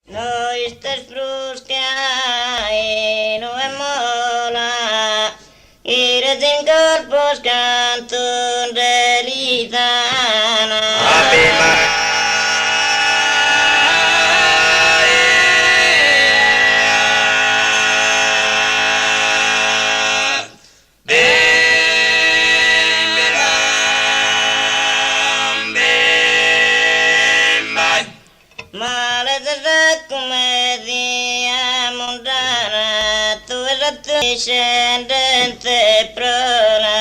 Noi stes fruscai nu e mola, ires in corpus cantum delitana. Discendente prona.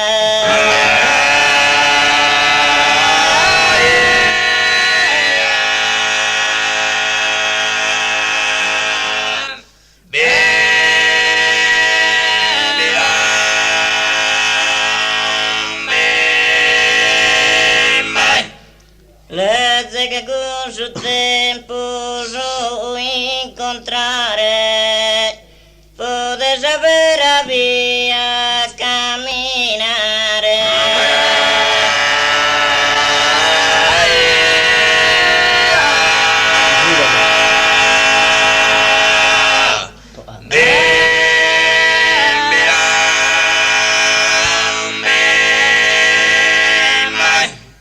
Legge che con suo tempo so incontrare, poter sapere a via camminare.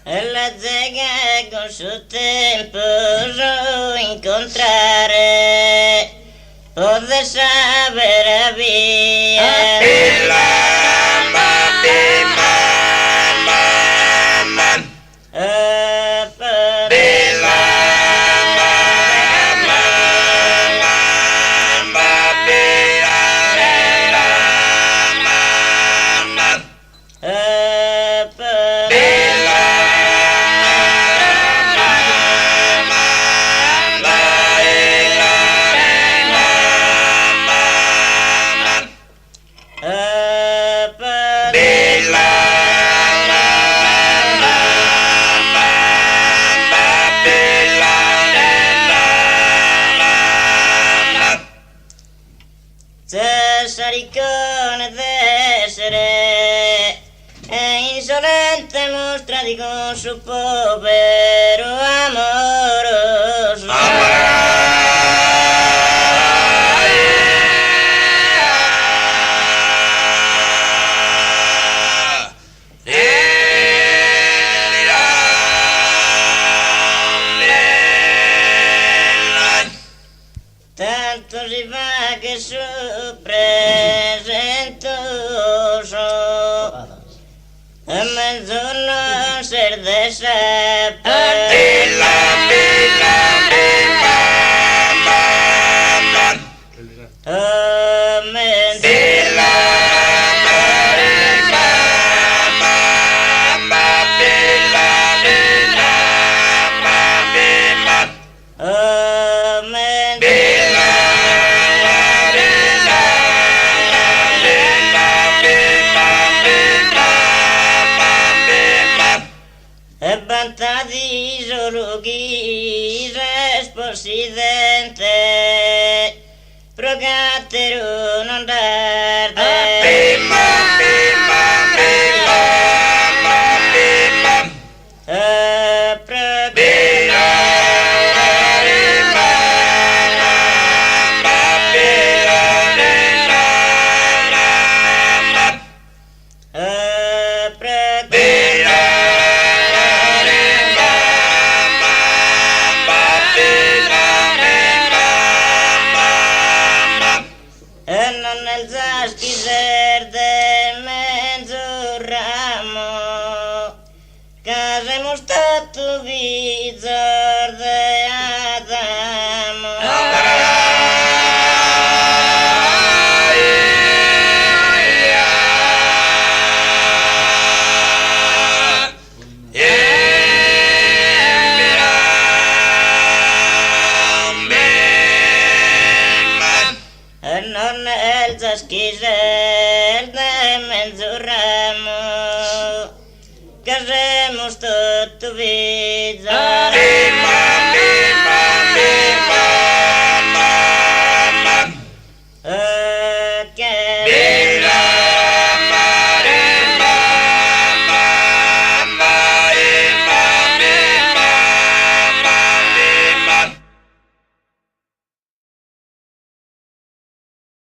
E legge che con suo tempo so incontrare, poter sapere a via. Cesaricone d'essere è insolente mostra di con suo povero amoroso. Tanto si fa che su presentoso a mezzogiorno ser de e vantati solo chi resposidente procattero non darde. Nel zaschiser de mezzo ramo, che siamo stato vizor de Adamo. Non è il zaschiser